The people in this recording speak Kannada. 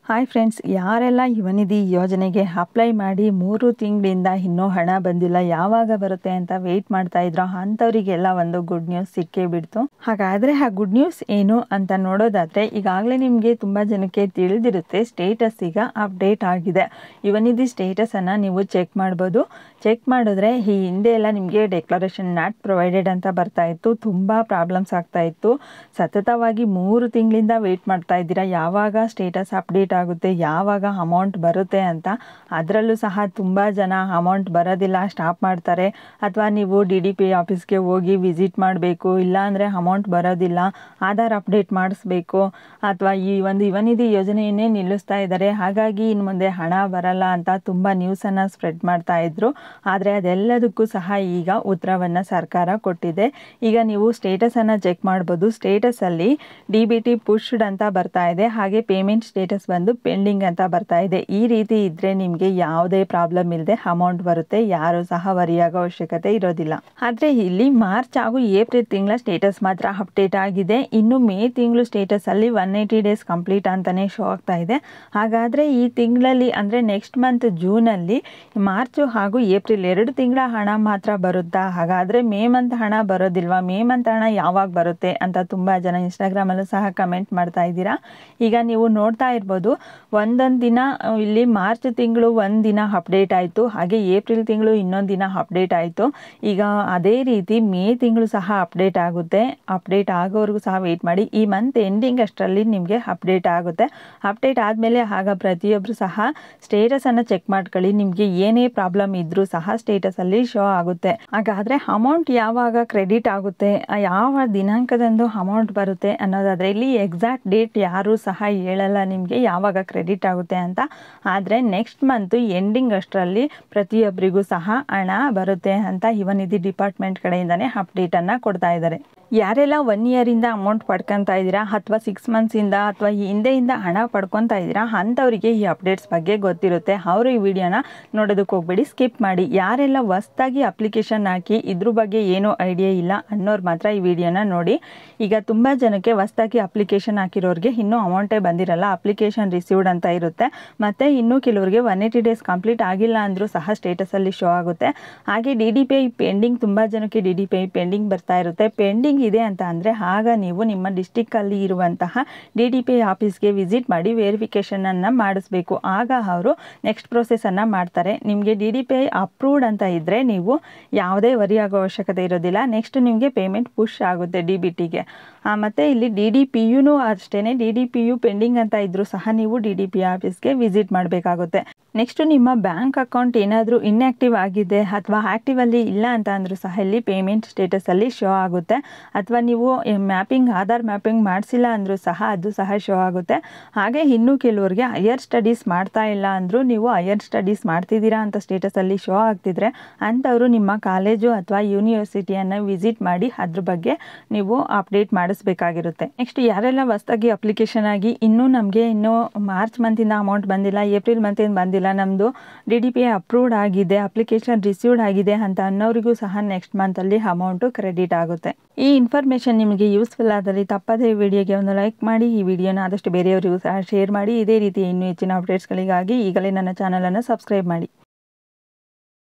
ಹಾಯ್ ಫ್ರೆಂಡ್ಸ್, ಯಾರೆಲ್ಲ ಯುವನಿಧಿ ಯೋಜನೆಗೆ ಅಪ್ಲೈ ಮಾಡಿ 3 ತಿಂಗಳಿಂದ ಇನ್ನೂ ಹಣ ಬಂದಿಲ್ಲ, ಯಾವಾಗ ಬರುತ್ತೆ ಅಂತ ವೆಯ್ಟ್ ಮಾಡ್ತಾ ಇದ್ರೋ ಅಂಥವರಿಗೆಲ್ಲ ಒಂದು ಗುಡ್ ನ್ಯೂಸ್ ಸಿಕ್ಕೇ ಬಿಡ್ತು. ಹಾಗಾದರೆ ಆ ಗುಡ್ ನ್ಯೂಸ್ ಏನು ಅಂತ ನೋಡೋದಾದರೆ, ಈಗಾಗಲೇ ನಿಮಗೆ ತುಂಬ ಜನಕ್ಕೆ ತಿಳಿದಿರುತ್ತೆ, ಸ್ಟೇಟಸ್ ಈಗ ಅಪ್ಡೇಟ್ ಆಗಿದೆ. ಯುವನಿಧಿ ಸ್ಟೇಟಸನ್ನು ನೀವು ಚೆಕ್ ಮಾಡ್ಬೋದು. ಚೆಕ್ ಮಾಡಿದ್ರೆ ಈ ಹಿಂದೆ ಎಲ್ಲ ನಿಮಗೆ ಡೆಕ್ಲರೇಷನ್ ನಾಟ್ ಪ್ರೊವೈಡೆಡ್ ಅಂತ ಬರ್ತಾ ಇತ್ತು. ತುಂಬ ಪ್ರಾಬ್ಲಮ್ಸ್ ಆಗ್ತಾ ಇತ್ತು. ಸತತವಾಗಿ 3 ತಿಂಗಳಿಂದ ವೆಯ್ಟ್ ಮಾಡ್ತಾ ಇದ್ದೀರಾ, ಯಾವಾಗ ಸ್ಟೇಟಸ್ ಅಪ್ಡೇಟ್ ಆಗುತ್ತೆ, ಯಾವಾಗ ಅಮೌಂಟ್ ಬರುತ್ತೆ ಅಂತ. ಅದರಲ್ಲೂ ಸಹ ತುಂಬ ಜನ ಅಮೌಂಟ್ ಬರೋದಿಲ್ಲ ಸ್ಟಾಪ್ ಮಾಡ್ತಾರೆ, ಅಥವಾ ನೀವು DDPI ಆಫೀಸ್ಗೆ ಹೋಗಿ ವಿಸಿಟ್ ಮಾಡಬೇಕು, ಇಲ್ಲಾಂದರೆ ಅಮೌಂಟ್ ಬರೋದಿಲ್ಲ, ಆಧಾರ್ ಅಪ್ಡೇಟ್ ಮಾಡಿಸ್ಬೇಕು, ಅಥವಾ ಈ ಒಂದು ಯುವನಿಧಿ ಯೋಜನೆಯನ್ನೇ ನಿಲ್ಲಿಸ್ತಾ ಇದ್ದಾರೆ, ಹಾಗಾಗಿ ಇನ್ನು ಮುಂದೆ ಹಣ ಬರಲ್ಲ ಅಂತ ತುಂಬ ನ್ಯೂಸನ್ನು ಸ್ಪ್ರೆಡ್ ಮಾಡ್ತಾ ಇದ್ರು. ಆದರೆ ಅದೆಲ್ಲದಕ್ಕೂ ಸಹ ಈಗ ಉತ್ತರವನ್ನು ಸರ್ಕಾರ ಕೊಟ್ಟಿದೆ. ಈಗ ನೀವು ಸ್ಟೇಟಸನ್ನು ಚೆಕ್ ಮಾಡ್ಬೋದು. ಸ್ಟೇಟಸಲ್ಲಿ DBT ಪುಷ್ಡ್ ಅಂತ ಬರ್ತಾ ಇದೆ, ಹಾಗೆ ಪೇಮೆಂಟ್ ಸ್ಟೇಟಸ್ ಬಂದು ಪೆಂಡಿಂಗ್ ಅಂತ ಬರ್ತಾ ಇದೆ. ಈ ರೀತಿ ಇದ್ದರೆ ನಿಮಗೆ ಯಾವುದೇ ಪ್ರಾಬ್ಲಮ್ ಇಲ್ಲದೆ ಅಮೌಂಟ್ ಬರುತ್ತೆ, ಯಾರು ಸಹ ವರಿಯಾಗೋ ಅವಶ್ಯಕತೆ ಇರೋದಿಲ್ಲ. ಆದರೆ ಇಲ್ಲಿ ಮಾರ್ಚ್ ಹಾಗೂ ಏಪ್ರಿಲ್ ತಿಂಗಳ ಸ್ಟೇಟಸ್ ಮಾತ್ರ ಅಪ್ಡೇಟ್ ಆಗಿದೆ. ಇನ್ನು ಮೇ ತಿಂಗಳು ಸ್ಟೇಟಸಲ್ಲಿ 180 ಡೇಸ್ ಕಂಪ್ಲೀಟ್ ಅಂತಲೇ ಶೋ ಆಗ್ತಾ ಇದೆ. ಹಾಗಾದರೆ ಈ ತಿಂಗಳಲ್ಲಿ ಅಂದರೆ ನೆಕ್ಸ್ಟ್ ಮಂತ್ ಜೂನಲ್ಲಿ ಮಾರ್ಚು ಹಾಗೂ ಏಪ್ರಿಲ್ 2 ತಿಂಗಳ ಹಣ ಮಾತ್ರ ಬರುತ್ತಾ? ಹಾಗಾದರೆ ಮೇ ಮಂತ್ ಹಣ ಬರೋದಿಲ್ವಾ? ಮೇ ಮಂತ್ ಹಣ ಯಾವಾಗ ಬರುತ್ತೆ ಅಂತ ತುಂಬ ಜನ ಇನ್ಸ್ಟಾಗ್ರಾಮಲ್ಲೂ ಸಹ ಕಮೆಂಟ್ ಮಾಡ್ತಾ ಇದ್ದೀರಾ. ಈಗ ನೀವು ನೋಡ್ತಾ ಇರ್ಬೋದು, ಒಂದೊಂದು ದಿನ ಇಲ್ಲಿ ಮಾರ್ಚ್ ತಿಂಗಳು ಒಂದು ದಿನ ಅಪ್ಡೇಟ್ ಆಯಿತು, ಹಾಗೆ ಏಪ್ರಿಲ್ ತಿಂಗಳು ಇನ್ನೊಂದು ದಿನ ಅಪ್ಡೇಟ್ ಆಯಿತು. ಈಗ ಅದೇ ರೀತಿ ಮೇ ತಿಂಗಳು ಸಹ ಅಪ್ಡೇಟ್ ಆಗುತ್ತೆ. ಅಪ್ಡೇಟ್ ಆಗೋವರೆಗೂ ಸಹ ವೆಯ್ಟ್ ಮಾಡಿ. ಈ ಮಂತ್ ಎಂಡಿಂಗ್ ಅಷ್ಟರಲ್ಲಿ ನಿಮಗೆ ಅಪ್ಡೇಟ್ ಆಗುತ್ತೆ. ಅಪ್ಡೇಟ್ ಆದಮೇಲೆ ಆಗ ಪ್ರತಿಯೊಬ್ಬರು ಸಹ ಸ್ಟೇಟಸನ್ನು ಚೆಕ್ ಮಾಡ್ಕೊಳ್ಳಿ. ನಿಮಗೆ ಏನೇ ಪ್ರಾಬ್ಲಮ್ ಇದ್ದರೂ ಸಹ ಸ್ಟೇಟಸಲ್ಲಿ ಶೋ ಆಗುತ್ತೆ. ಹಾಗಾದರೆ ಅಮೌಂಟ್ ಯಾವಾಗ ಕ್ರೆಡಿಟ್ ಆಗುತ್ತೆ, ಯಾವ ದಿನಾಂಕದಂದು ಅಮೌಂಟ್ ಬರುತ್ತೆ ಅನ್ನೋದಾದರೆ, ಇಲ್ಲಿ ಎಕ್ಸಾಕ್ಟ್ ಡೇಟ್ ಯಾರೂ ಸಹ ಹೇಳಲ್ಲ ನಿಮಗೆ ಯಾವಾಗ ಕ್ರೆಡಿಟ್ ಆಗುತ್ತೆ ಅಂತ. ಆದರೆ ನೆಕ್ಸ್ಟ್ ಮಂತು ಎಂಡಿಂಗ್ ಅಷ್ಟರಲ್ಲಿ ಪ್ರತಿಯೊಬ್ಬರಿಗೂ ಸಹ ಹಣ ಬರುತ್ತೆ ಅಂತ ಯುವನಿಧಿ ಡಿಪಾರ್ಟ್ಮೆಂಟ್ ಕಡೆಯಿಂದನೇ ಅಪ್ಡೇಟನ್ನು ಕೊಡ್ತಾ ಇದ್ದಾರೆ. ಯಾರೆಲ್ಲ 1 ಇಯರಿಂದ ಅಮೌಂಟ್ ಪಡ್ಕೊತಾ ಇದ್ದೀರಾ, ಅಥವಾ 6 ಮಂತ್ಸಿಂದ ಅಥವಾ ಹಿಂದೆಯಿಂದ ಹಣ ಪಡ್ಕೊತಾ ಇದ್ದೀರಾ, ಅಂಥವರಿಗೆ ಈ ಅಪ್ಡೇಟ್ಸ್ ಬಗ್ಗೆ ಗೊತ್ತಿರುತ್ತೆ. ಅವರು ಈ ವಿಡಿಯೋನ ನೋಡೋದಕ್ಕೆ ಹೋಗಬೇಡಿ, ಸ್ಕಿಪ್ ಮಾಡಿ. ಯಾರೆಲ್ಲ ಹೊಸ್ದಾಗಿ ಅಪ್ಲಿಕೇಶನ್ ಹಾಕಿ ಇದ್ರ ಬಗ್ಗೆ ಏನೂ ಐಡಿಯಾ ಇಲ್ಲ ಅನ್ನೋರು ಮಾತ್ರ ಈ ವಿಡಿಯೋನ ನೋಡಿ. ಈಗ ತುಂಬ ಜನಕ್ಕೆ ಹೊಸ್ದಾಗಿ ಅಪ್ಲಿಕೇಶನ್ ಹಾಕಿರೋರಿಗೆ ಇನ್ನೂ ಅಮೌಂಟೇ ಬಂದಿರಲ್ಲ, ಅಪ್ಲಿಕೇಶನ್ ರಿಸೀವ್ಡ್ ಅಂತ ಇರುತ್ತೆ. ಮತ್ತು ಇನ್ನೂ ಕೆಲವರಿಗೆ 180 ಡೇಸ್ ಕಂಪ್ಲೀಟ್ ಆಗಿಲ್ಲ ಅಂದರೂ ಸಹ ಸ್ಟೇಟಸಲ್ಲಿ ಶೋ ಆಗುತ್ತೆ. ಹಾಗೆ DDPI ಪೆಂಡಿಂಗ್, ತುಂಬ ಜನಕ್ಕೆ DDPI ಪೆಂಡಿಂಗ್ ಬರ್ತಾ ಇರುತ್ತೆ. ಪೆಂಡಿಂಗ್ ಇದೆ ಅಂತ ಅಂದರೆ ಆಗ ನೀವು ನಿಮ್ಮ ಡಿಸ್ಟಿಕ್ಕಲ್ಲಿ ಇರುವಂತಹ DDPI ಆಫೀಸ್ಗೆ ವಿಸಿಟ್ ಮಾಡಿ ವೆರಿಫಿಕೇಷನನ್ನು ಮಾಡಿಸ್ಬೇಕು. ಆಗ ಅವರು ನೆಕ್ಸ್ಟ್ ಪ್ರೊಸೆಸನ್ನು ಮಾಡ್ತಾರೆ. ನಿಮಗೆ DDPI ಅಪ್ರೂವ್ಡ್ ಅಂತ ಇದ್ದರೆ ನೀವು ಯಾವುದೇ ವರಿ ಆಗೋ ಅವಶ್ಯಕತೆ ಇರೋದಿಲ್ಲ. ನೆಕ್ಸ್ಟ್ ನಿಮಗೆ ಪೇಮೆಂಟ್ ಪುಷ್ ಆಗುತ್ತೆ DBTಗೆ. ಮತ್ತು ಇಲ್ಲಿ DDPUನೂ ಅಷ್ಟೇ, DDPU ಪೆಂಡಿಂಗ್ ಅಂತ ಇದ್ದರೂ ಸಹ ನೀವು DDPI ಆಫೀಸ್ಗೆ ವಿಸಿಟ್ ಮಾಡಬೇಕಾಗುತ್ತೆ. ನೆಕ್ಸ್ಟು ನಿಮ್ಮ ಬ್ಯಾಂಕ್ ಅಕೌಂಟ್ ಏನಾದರೂ ಇನ್ಆ್ಯಕ್ಟಿವ್ ಆಗಿದೆ ಅಥವಾ ಆ್ಯಕ್ಟಿವಲ್ಲಿ ಇಲ್ಲ ಅಂತ ಅಂದರೂ ಸಹ ಇಲ್ಲಿ ಪೇಮೆಂಟ್ ಸ್ಟೇಟಸಲ್ಲಿ ಶೋ ಆಗುತ್ತೆ. ಅಥವಾ ನೀವು ಆಧಾರ್ ಮ್ಯಾಪಿಂಗ್ ಮಾಡಿಸಿಲ್ಲ ಅಂದರೂ ಸಹ ಅದು ಸಹ ಶೋ ಆಗುತ್ತೆ. ಹಾಗೆ ಇನ್ನೂ ಕೆಲವರಿಗೆ ಹೈಯರ್ ಸ್ಟಡೀಸ್ ಮಾಡ್ತಾ ಇಲ್ಲ ಅಂದರೂ ನೀವು ಹೈಯರ್ ಸ್ಟಡೀಸ್ ಮಾಡ್ತಿದ್ದೀರಾ ಅಂತ ಸ್ಟೇಟಸಲ್ಲಿ ಶೋ ಆಗ್ತಿದ್ರೆ ಅಂಥವರು ನಿಮ್ಮ ಕಾಲೇಜು ಅಥವಾ ಯೂನಿವರ್ಸಿಟಿಯನ್ನು ವಿಸಿಟ್ ಮಾಡಿ ಅದ್ರ ಬಗ್ಗೆ ನೀವು ಅಪ್ಡೇಟ್ ಮಾಡಿಸ್ಬೇಕಾಗಿರುತ್ತೆ. ನೆಕ್ಸ್ಟ್ ಯಾರೆಲ್ಲ ಹೊಸ್ದಾಗಿ ಅಪ್ಲಿಕೇಶನ್ ಆಗಿ ನಮಗೆ ಇನ್ನೂ ಮಾರ್ಚ್ ಮಂತಿಂದ ಅಮೌಂಟ್ ಬಂದಿಲ್ಲ, ಏಪ್ರಿಲ್ ಮಂತಿಂದ ಬಂದಿಲ್ಲ, ನಮ್ಮದು DDPI ಅಪ್ರೂವ್ಡ್ ಆಗಿದೆ, ಅಪ್ಲಿಕೇಶನ್ ರಿಸೀವ್ಡ್ ಆಗಿದೆ ಅಂತ ಅನ್ನೋರಿಗೂ ಸಹ ನೆಕ್ಸ್ಟ್ ಮಂತಲ್ಲಿ ಅಮೌಂಟು ಕ್ರೆಡಿಟ್ ಆಗುತ್ತೆ. ಈ ಇನ್ಫಾರ್ಮೇಷನ್ ನಿಮಗೆ ಯೂಸ್ಫುಲ್ ಆದಲ್ಲಿ ತಪ್ಪದೇ ಈ ವಿಡಿಯೋಗೆ ಒಂದು ಲೈಕ್ ಮಾಡಿ, ಈ ವಿಡಿಯೋನ ಆದಷ್ಟು ಬೇರೆಯವರಿಗೂ ಸಹ ಶೇರ್ ಮಾಡಿ. ಇದೇ ರೀತಿ ಇನ್ನೂ ಹೆಚ್ಚಿನ ಅಪ್ಡೇಟ್ಸ್ಗಳಿಗಾಗಿ ಈಗಲೇ ನನ್ನ ಚಾನಲನ್ನು ಸಬ್ಸ್ಕ್ರೈಬ್ ಮಾಡಿ.